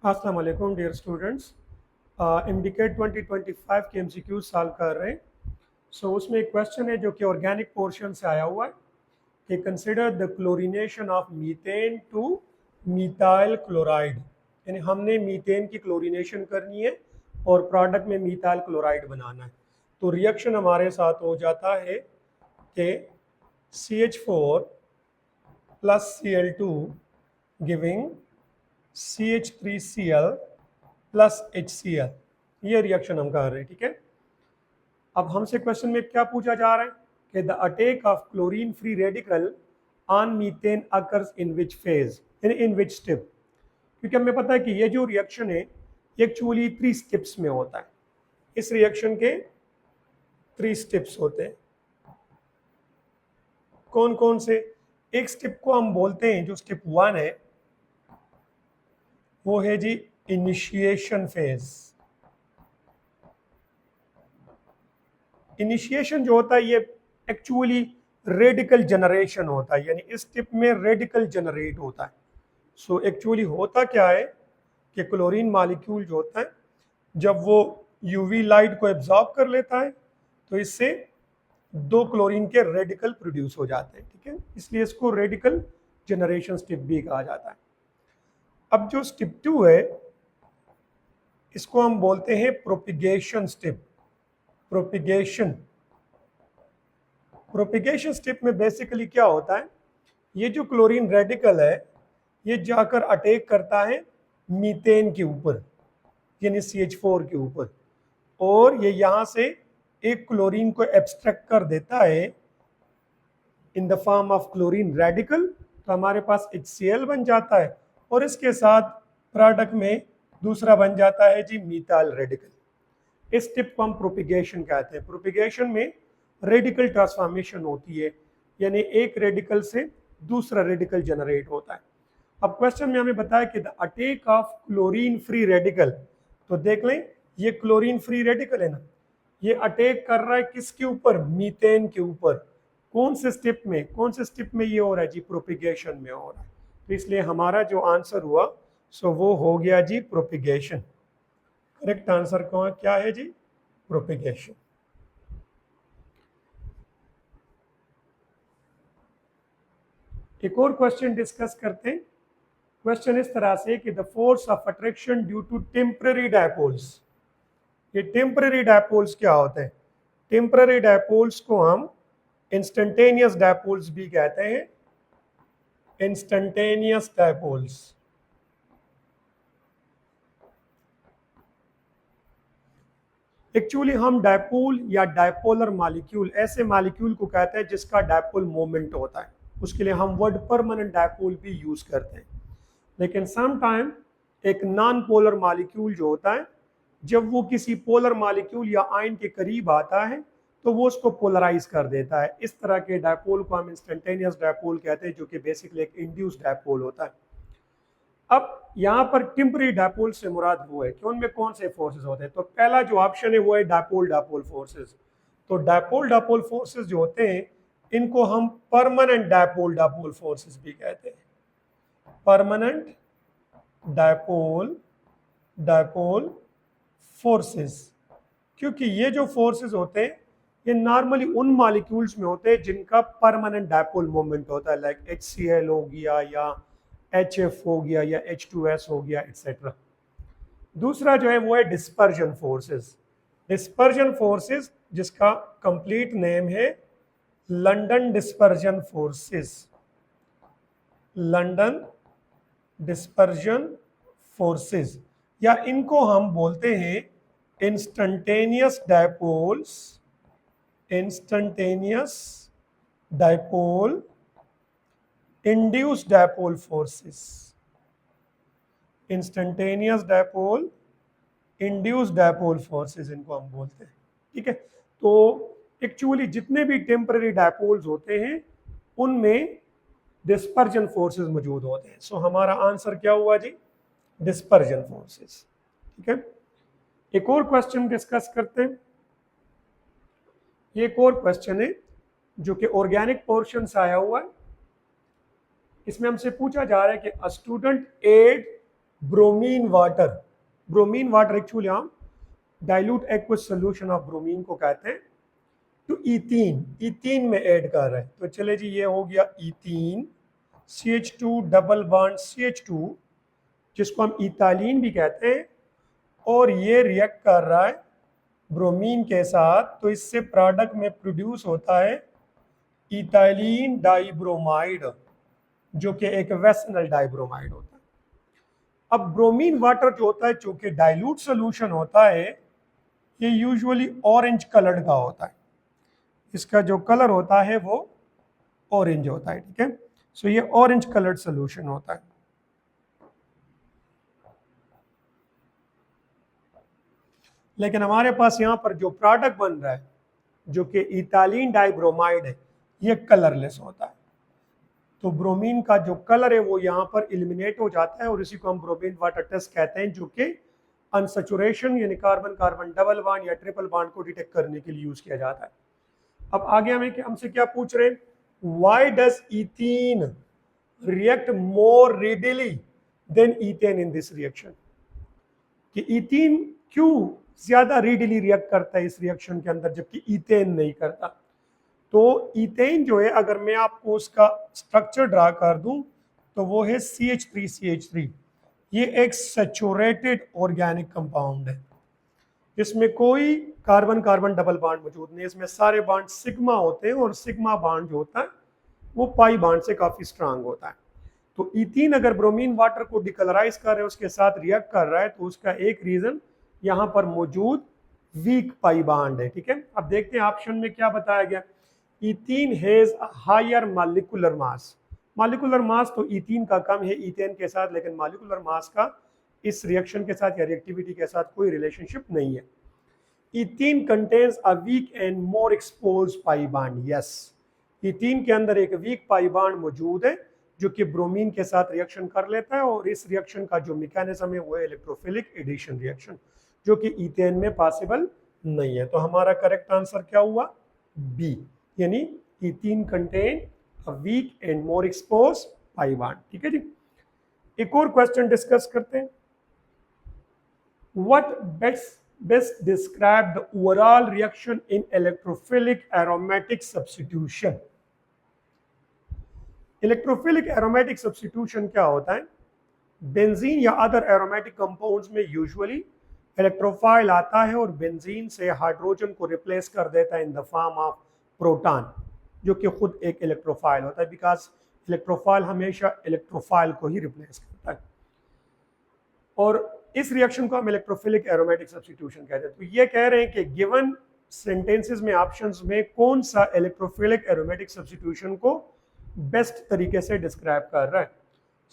अस्सलाम वालेकुम dear students. Indicate 2025 के एमसीक्यू सॉल्व कर रहे हैं। उसमें एक क्वेश्चन है जो कि ऑर्गेनिक पोर्शन से आया हुआ है कि consider the chlorination of methane to methyl chloride, यानी हमने मीथेन की क्लोरीनेशन करनी है और प्रोडक्ट में मीथाइल क्लोराइड बनाना है। तो रिएक्शन हमारे साथ हो जाता है कि CH4 plus Cl2 giving CH3Cl plus HCl, ये रिएक्शन हम कर रहे हैं। ठीक है, अब हमसे क्वेश्चन में क्या पूछा जा रहा है कि the attack of chlorine free radical on methane occurs in which phase, in which step. क्योंकि हमें पता है कि ये जो रिएक्शन है एक्चुअली 3 स्टेप्स में होता है। इस रिएक्शन के 3 स्टेप्स होते हैं। कौन कौन से? एक स्टेप को हम बोलते हैं, जो स्टेप 1 है वो है जी इनिशिएशन फेज। इनिशिएशन जो होता है ये एक्चुअली रेडिकल जनरेशन होता है, यानी इस स्टेप में रेडिकल जनरेट होता है। एक्चुअली होता क्या है कि क्लोरीन मॉलिक्यूल जो होता है जब वो यूवी लाइट को एब्जॉर्ब कर लेता है तो इससे 2 क्लोरीन के रेडिकल प्रोड्यूस हो जाते हैं। ठीक है, इसलिए इसको रेडिकल जनरेशन स्टेप भी कहा जाता है। अब जो स्टेप 2 है इसको हम बोलते हैं प्रोपिगेशन स्टेप। प्रोपिगेशन स्टेप में बेसिकली क्या होता है, ये जो क्लोरीन रेडिकल है ये जाकर अटैक करता है मीथेन के ऊपर, यानी CH4 के ऊपर, और ये यहाँ से एक क्लोरीन को एब्स्ट्रैक्ट कर देता है in the form of chlorine radical. तो हमारे पास HCl बन जाता है और इसके साथ प्रोडक्ट में दूसरा बन जाता है जी मीथाइल रेडिकल। इस स्टेप को हम प्रोपिगेशन कहते हैं। प्रोपिगेशन में रेडिकल ट्रांसफॉर्मेशन होती है, यानी एक रेडिकल से दूसरा रेडिकल जनरेट होता है। अब क्वेश्चन में हमें बताया कि the attack of chlorine free radical, तो देख लें ये क्लोरीन फ्री रेडिकल है ना, ये अटैक कर रहा है किसके ऊपर? मीथेन के ऊपर। कौन से स्टेप में? कौन से स्टेप में ये हो रहा है जी? प्रोपिगेशन में हो रहा है। तो इसलिए हमारा जो आंसर हुआ वो हो गया जी प्रोपिगेशन। करेक्ट आंसर क्या है जी? प्रोपिगेशन। एक और क्वेश्चन डिस्कस करते हैं। क्वेश्चन इस तरह से कि the force of attraction due to temporary dipoles. ये टेम्पररी डायपोल्स क्या होते हैं? टेम्पररी डायपोल्स को हम इंस्टेंटेनियस डायपोल्स भी कहते हैं। Instantaneous dipoles. एक्चुअली हम डायपोल या डायपोलर मॉलिक्यूल ऐसे मॉलिक्यूल को कहते हैं जिसका डायपोल मोमेंट होता है, उसके लिए हम वर्ड परमानेंट डायपोल भी यूज करते हैं। लेकिन सम टाइम एक नॉन पोलर मॉलिक्यूल जो होता है, जब वो किसी पोलर मॉलिक्यूल या आयन के करीब आता है तो वो उसको पोलराइज कर देता है। इस तरह के डायपोल को हम इंस्टेंटेनियस डायपोल कहते हैं, जो कि बेसिकली एक इंड्यूस्ड डायपोल होता है। अब यहाँ पर टेम्पररी डायपोल से मुराद वो है कि उनमें कौन से फोर्सेस होते हैं। तो पहला जो ऑप्शन है वो है डायपोल डायपोल फोर्सेस। तो डायपोल डायपोल फोर्सेस जो होते हैं इनको हम परमानेंट डायपोल डायपोल फोर्सेस भी कहते हैं। परमानेंट डायपोल डायपोल फोर्सेस, क्योंकि ये जो फोर्सेस होते हैं ये नॉर्मली उन मॉलिक्यूल्स में होते हैं जिनका परमानेंट डायपोल मोमेंट होता है, लाइक HCl हो गया या HF हो गया या H2S हो गया, एक्सेट्रा। दूसरा जो है वो है डिस्पर्जन फोर्सेस। डिस्पर्जन फोर्सेस जिसका कंप्लीट नेम है London dispersion forces. London dispersion forces, या इनको हम बोलते हैं instantaneous dipoles. Instantaneous dipole induced dipole forces. Instantaneous dipole induced dipole forces इनको हम बोलते हैं। ठीक है, तो एक्चुअली जितने भी टेम्पररी डायपोल्स होते हैं उनमें डिस्पर्जन फोर्सेस मौजूद होते हैं। हमारा आंसर क्या हुआ जी? Dispersion forces. ठीक है, एक और क्वेश्चन डिस्कस करते हैं। ये एक और क्वेश्चन है जो कि ऑर्गेनिक पोर्शन से आया हुआ है। इसमें हमसे पूछा जा रहा है कि a student add bromine water, bromine water actually हम dilute aqueous solution of bromine को कहते हैं। तो इथीन, इथीन में ऐड कर रहे हैं, तो चले जी ये हो गया ethene, CH2 double bond CH2 जिसको हम इथालीन भी कहते हैं, और ये रिएक्ट कर रहा है ब्रोमीन के साथ, तो इससे प्रोडक्ट में प्रोड्यूस होता है इथाइलिन डाइब्रोमाइड, जो कि एक वेसनल डाइब्रोमाइड होता है। अब ब्रोमीन वाटर जो होता है, चूंकि डाइल्यूट सोल्यूशन होता है, ये यूजुअली ऑरेंज कलर्ड का होता है, इसका जो कलर होता है वो ऑरेंज होता है, ठीक है। सो ये ऑरेंज कलर्ड सोल्यूशन होता है। लेकिन हमारे पास यहाँ पर जो प्रोडक्ट बन रहा है, जो कि इथाइलिन डाइब्रोमाइड है, ये कलरलेस होता है। तो ब्रोमीन का जो कलर है वो यहाँ पर एलिमिनेट हो जाता है, और इसी को हम ब्रोमीन वाटर टेस्ट कहते हैं, जो कि अनसैचुरेशन यानी कार्बन कार्बन डबल बॉन्ड या ट्रिपल बॉन्ड को डिटेक्ट करने के लिए यूज किया जाता है। अब आगे हमसे क्या पूछ रहे हैं, why does ethene react more readily than ethane in this reaction, कि इथीन क्यों ज्यादा रेडिली रिएक्ट करता है इस रिएक्शन के अंदर जबकि इथेन नहीं करता। तो इथेन जो है, अगर मैं आपको उसका स्ट्रक्चर ड्रा कर दूं तो वो है CH3CH3। ये एक सैचुरेटेड ऑर्गेनिक कंपाउंड है, इसमें कोई कार्बन कार्बन डबल बॉन्ड मौजूद नहीं, इसमें सारे बॉन्ड सिग्मा होते हैं, और सिग्मा बॉन्ड जो होता है वो पाई बॉन्ड से काफी स्ट्रांग होता है। तो इथीन अगर ब्रोमीन वाटर को डिकलराइज कर रहा है, उसके साथ रिएक्ट कर रहा है, तो उसका एक रीजन यहाँ पर मौजूद वीक पाई बॉन्ड है, ठीक है। अब देखते हैं ऑप्शन में क्या बताया गया, ethene has higher molecular mass. Molecular mass तो इथीन का कम है इथेन के साथ, लेकिन मॉलिक्यूलर मास का इस रिएक्शन के साथ या रिएक्टिविटी के साथ कोई रिलेशनशिप नहीं है। Ethene contains a weak and more exposed pi bond, yes, ethene के अंदर एक वीक पाई बॉन्ड मौजूद है जो कि ब्रोमीन के साथ रिएक्शन कर लेता है, और इस रिएक्शन का जो मैकेनिज्म है वो है इलेक्ट्रोफिलिक एडिशन रिएक्शन, जो कि इथेन में पॉसिबल नहीं है। तो हमारा करेक्ट आंसर क्या हुआ, बी, यानी ethene contain a weak and more exposed pi bond, ठीक है जी। एक और क्वेश्चन डिस्कस करते हैं, what best describe the overall reaction in electrophilic aromatic substitution. Electrophilic aromatic substitution क्या होता है, बेंजीन या अदर एरोमेटिक कंपाउंड्स में यूजुअली इलेक्ट्रोफाइल आता है और बेंजीन से हाइड्रोजन को रिप्लेस कर देता है in the form of proton, जो कि खुद एक इलेक्ट्रोफाइल होता है, बिकॉज इलेक्ट्रोफाइल हमेशा इलेक्ट्रोफाइल को ही रिप्लेस करता है। और इस रिएक्शन को हम इलेक्ट्रोफिलिक एरोमेटिक सब्स्टिट्यूशन कहते हैं। तो ये कह रहे हैं कि गिवन सेंटेंसेस में, ऑप्शंस में कौन सा इलेक्ट्रोफिलिक एरोमेटिक सब्स्टिट्यूशन को बेस्ट तरीके से डिस्क्राइब कर रहा है।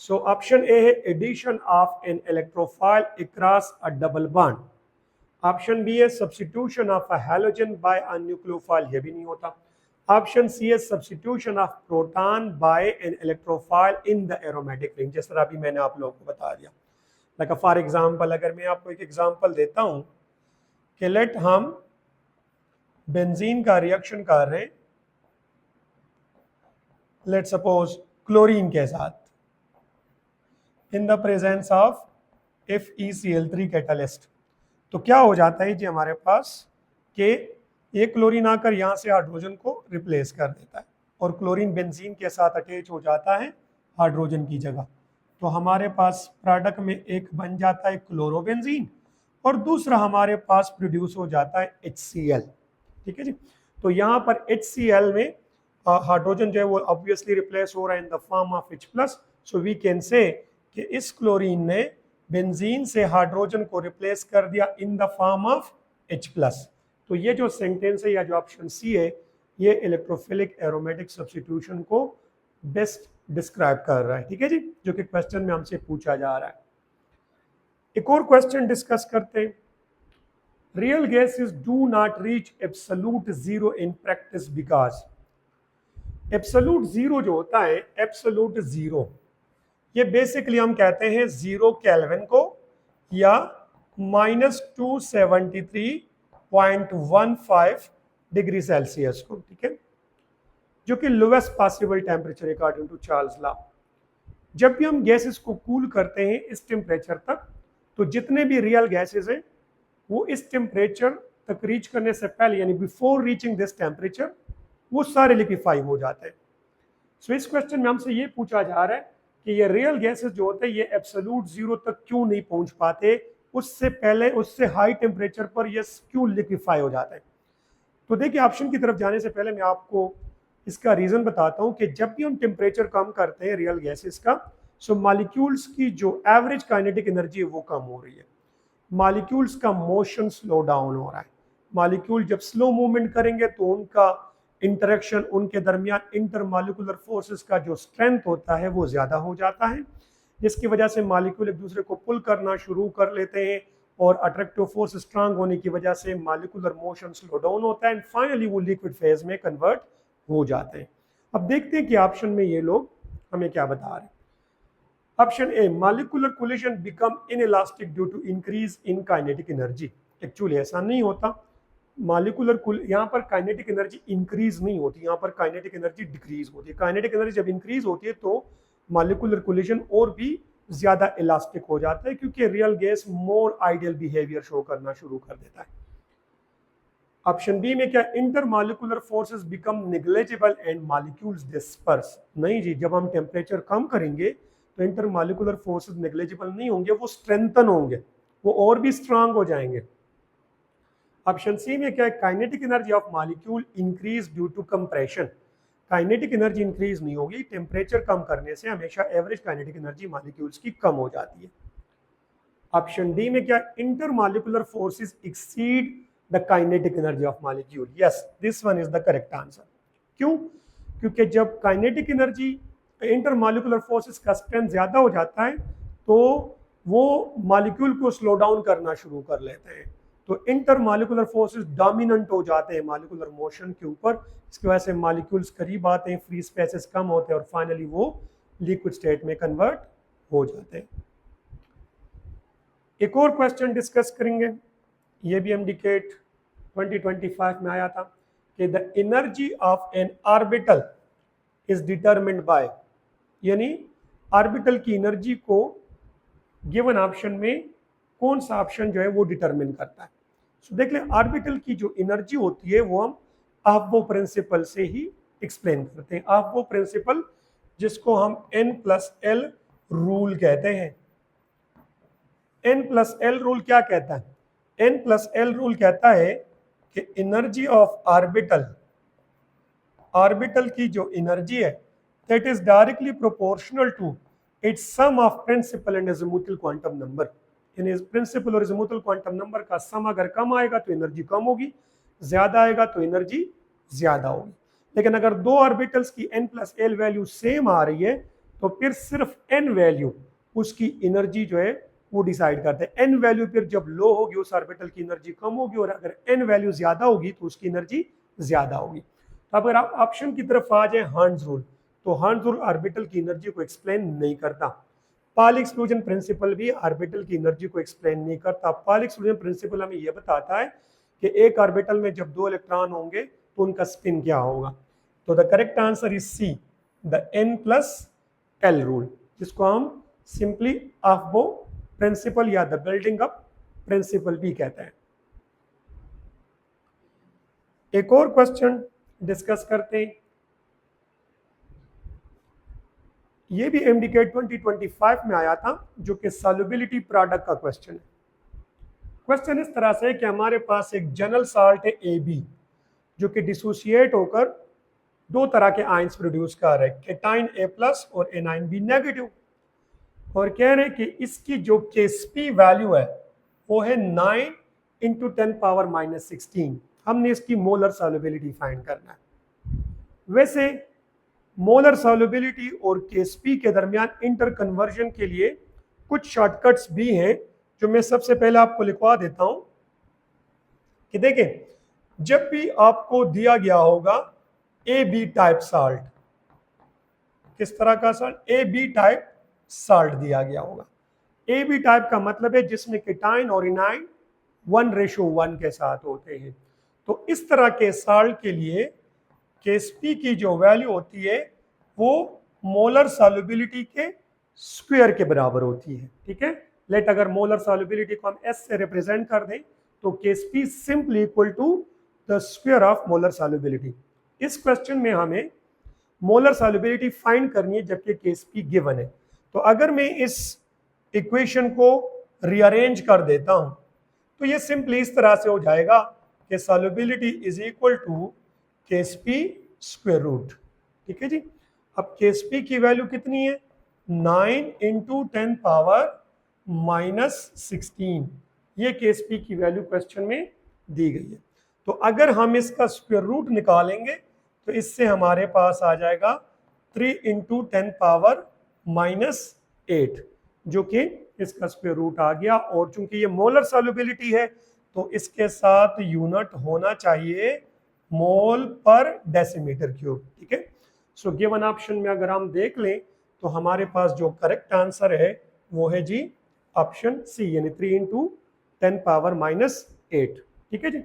सो ऑप्शन ए है addition of an electrophile across a double bond. Option B है substitution of a halogen by a nucleophile, ये भी नहीं होता। ऑप्शन सी है substitution of proton by an electrophile in the aromatic ring, जिस तरह अभी मैंने आप लोगों को बता दिया। लाइक फॉर एग्जांपल, अगर मैं आपको एक एग्जांपल देता हूं कि लेट हम बेंजीन का रिएक्शन कर रहे हैं, लेट सपोज क्लोरीन के साथ in the presence of FeCl3 catalyst, तो क्या हो जाता है जी हमारे पास कि एक क्लोरीन आकर यहाँ से हाइड्रोजन को रिप्लेस कर देता है, और क्लोरीन बेंजीन के साथ अटैच हो जाता है हाइड्रोजन की जगह। तो हमारे पास प्रोडक्ट में एक बन जाता है क्लोरोबेंजीन, और दूसरा हमारे पास प्रोड्यूस हो जाता है HCl, ठीक है जी। तो यहाँ पर HCl में हाइड्रोजन जो है वो ऑब्वियसली रिप्लेस हो रहा है in the form of H+, so we can say कि इस क्लोरीन ने बेंजीन से हाइड्रोजन को रिप्लेस कर दिया इन द फॉर्म ऑफ H+। तो ये जो सेंटेंस है या जो ऑप्शन सी है, ये इलेक्ट्रोफिलिक एरोमेटिक सब्स्टिट्यूशन को बेस्ट डिस्क्राइब कर रहा है, ठीक है जी, जो कि क्वेश्चन में हमसे पूछा जा रहा है। एक और क्वेश्चन डिस्कस करते हैं, real gases do not reach absolute zero in practice because. Absolute zero जो होता है, एब्सोल्यूट जीरो, ये बेसिकली हम कहते हैं 0 केल्विन को या -273.15 डिग्री सेल्सियस को, ठीक है, जो कि lowest possible temperature according to Charles law. जब भी हम गैसेस को कूल करते हैं इस टेम्परेचर तक, तो जितने भी रियल गैसेस हैं वो इस टेम्परेचर तक रीच करने से पहले, यानी बिफोर रीचिंग दिस टेम्परेचर, वो सारे लिक्विफाई हो जाते हैं। सो इस क्वेश्चन में हमसे ये पूछा जा रहा है कि ये रियल गैसेस जो होते हैं ये एब्सोल्यूट जीरो तक क्यों नहीं पहुंच पाते, उससे पहले उससे हाई टेम्परेचर पर ये क्यों लिक्विफाई हो जाते हैं। तो देखिए, ऑप्शन की तरफ जाने से पहले मैं आपको इसका रीजन बताता हूं कि जब भी हम टेम्परेचर कम करते हैं रियल गैसेस का, सो मॉलिक्यूल्स की जो एवरेज काइनेटिक एनर्जी है वो कम हो रही है, मॉलिक्यूल्स का मोशन स्लो डाउन हो रहा है। मॉलिक्यूल जब स्लो मूवमेंट करेंगे तो उनका इंटरेक्शन, उनके दरमियान इंटरमॉलिक्यूलर फोर्सेस का जो स्ट्रेंथ होता है वो ज़्यादा हो जाता है, जिसकी वजह से मॉलिक्यूल एक दूसरे को पुल करना शुरू कर लेते हैं और अट्रैक्टिव फोर्स स्ट्रांग होने की वजह से मॉलिक्यूलर मोशन स्लो डाउन होता है एंड फाइनली वो लिक्विड फेज में कन्वर्ट हो जाते हैं। अब देखते हैं कि ऑप्शन में ये लोग हमें क्या बता रहे हैं। Option A, molecular collision become inelastic due to increase in kinetic energy. Actually ऐसा नहीं होता, मॉलिक्यूलर यहाँ पर काइनेटिक एनर्जी इंक्रीज नहीं होती, यहाँ पर काइनेटिक एनर्जी डिक्रीज होती है। काइनेटिक एनर्जी जब इंक्रीज होती है तो मॉलिक्यूलर कोलिजन और भी ज्यादा इलास्टिक हो जाता है, क्योंकि रियल गैस मोर आइडियल बिहेवियर शो करना शुरू कर देता है। ऑप्शन बी में क्या, intermolecular forces become negligible and molecules disperse. नहीं जी, जब हम टेम्परेचर कम करेंगे तो इंटरमॉलिक्यूलर फोर्सेस नेग्लिजिबल नहीं होंगे, वो स्ट्रेंथन होंगे, वो और भी स्ट्रांग हो जाएंगे। ऑप्शन सी में क्या है, kinetic energy of molecule increase due to compression. Kinetic energy increase नहीं होगी, टेम्परेचर कम करने से हमेशा एवरेज काइनेटिक एनर्जी मॉलिक्यूल्स की कम हो जाती है। ऑप्शन डी में क्या, intermolecular forces exceed the kinetic energy of molecule. Yes, this one is the correct answer. क्यों? क्योंकि जब काइनेटिक एनर्जी, इंटरमॉलिक्यूलर फोर्सेस का स्ट्रेंथ ज्यादा हो जाता है तो वो मॉलिक्यूल को स्लो डाउन करना शुरू कर लेते हैं, तो इंटरमॉलिक्यूलर फोर्सेस डोमिनेंट हो जाते हैं मॉलिक्यूलर मोशन के ऊपर। इसकी वजह से मॉलिक्यूल्स करीब आते हैं, फ्री स्पेसेस कम होते हैं और फाइनली वो लिक्विड स्टेट में कन्वर्ट हो जाते हैं। एक और क्वेश्चन डिस्कस करेंगे, ये भी इंडिकेट 2025 में आया था कि the energy of N orbital is determined bye, यानी ऑर्बिटल की एनर्जी को गिवन ऑप्शन में कौन सा ऑप्शन जो है वो डिटरमिन करता है। सो देख ले, ऑर्बिटल की जो एनर्जी होती है वो हम आफबो प्रिंसिपल से ही एक्सप्लेन करते हैं। आफबो प्रिंसिपल, जिसको हम N+L रूल कहते हैं। N+L रूल क्या कहता है? N+L रूल कहता है कि एनर्जी ऑफ ऑर्बिटल, ऑर्बिटल की जो एनर्जी है that is directly proportional to its sum of principal and azimuthal quantum number. यानी प्रिंसिपल और अज़ीमुथल क्वांटम नंबर का सम अगर कम आएगा तो एनर्जी कम होगी, ज्यादा आएगा तो एनर्जी ज्यादा होगी। लेकिन अगर दो ऑर्बिटल्स की N+L वैल्यू सेम आ रही है तो फिर सिर्फ N वैल्यू उसकी एनर्जी जो है वो डिसाइड करते हैं। N वैल्यू फिर जब लो होगी उस ऑर्बिटल की एनर्जी कम होगी, और अगर N वैल्यू ज्यादा होगी तो उसकी एनर्जी ज्यादा होगी। तो अगर आप ऑप्शन की तरफ आ जाए हर्ट्ज रूल, तो हर्ट्ज रूल ऑर्बिटल की एनर्जी को एक्सप्लेन नहीं करता। पॉली एक्सक्लूजन प्रिंसिपल भी ऑर्बिटल की एनर्जी को एक्सप्लेन नहीं करता। पॉली एक्सक्लूजन प्रिंसिपल हमें यह बताता है कि एक ऑर्बिटल में जब दो इलेक्ट्रॉन होंगे तो उनका स्पिन क्या होगा। तो the correct answer is C, the N+L rule, जिसको हम सिंपली आफबो प्रिंसिपल या द बिल्डिंग अप प्रिंसिपल भी कहते हैं। एक और क्वेश्चन डिस्कस करते हैं, ये भी इंडिकेट 2025 में आया था, जो कि सॉल्युबिलिटी प्रोडक्ट का क्वेश्चन है। क्वेश्चन इस तरह से कि हमारे पास एक जनरल साल्ट है AB, जो कि डिसोसिएट होकर दो तरह के आयंस प्रोड्यूस कर रहे हैं, केटाइन A+ और एनाइन B नेगेटिव, और कह रहे हैं कि इसकी जो Ksp वैल्यू है वो है 9 × 10⁻⁻16। हमने इसकी मोलर सॉल्युबिलिटी फाइंड करना है। वैसे मोलर सॉल्युबिलिटी और Ksp के दरमियान इंटर कन्वर्जन के लिए कुछ शॉर्टकट्स भी हैं, जो मैं सबसे पहले आपको लिखवा देता हूं कि देखें, जब भी आपको दिया गया होगा AB टाइप साल्ट, किस तरह का साल्ट? AB टाइप साल्ट दिया गया होगा। AB टाइप का मतलब है जिसमें केटाइन और एनाइन 1:1 के साथ होते हैं। तो इस तरह के साल्ट के लिए Ksp की जो वैल्यू होती है वो मोलर सॉल्युबिलिटी के स्क्वायर के बराबर होती है। ठीक है, लेट अगर मोलर सॉल्युबिलिटी को हम एस से रिप्रेजेंट कर दें तो Ksp simply equal to the square of molar solubility. इस क्वेश्चन में हमें मोलर सॉल्युबिलिटी फाइंड करनी है जबकि Ksp गिवन है। तो अगर मैं इस इक्वेशन को रीअरेंज कर देता हूं तो ये सिंपली इस तरह से हो जाएगा कि solubility is equal to Ksp square root. ठीक है जी, अब Ksp की वैल्यू कितनी है 9 इंटू 10 पावर -16, ये Ksp की वैल्यू क्वेश्चन में दी गई है। तो अगर हम इसका स्क्वायर रूट निकालेंगे तो इससे हमारे पास आ जाएगा 3 इंटू 10 पावर -8, जो कि इसका स्क्वायर रूट आ गया। और चूंकि ये मोलर सॉल्युबिलिटी है तो इसके साथ यूनिट होना चाहिए मोल पर डेसीमीटर क्यूब। ठीक है, सो गिवन ऑप्शन में अगर हम देख लें तो हमारे पास जो करेक्ट आंसर है वो है जी ऑप्शन सी, यानी 3 इंटू 10 पावर -8। ठीक है जी।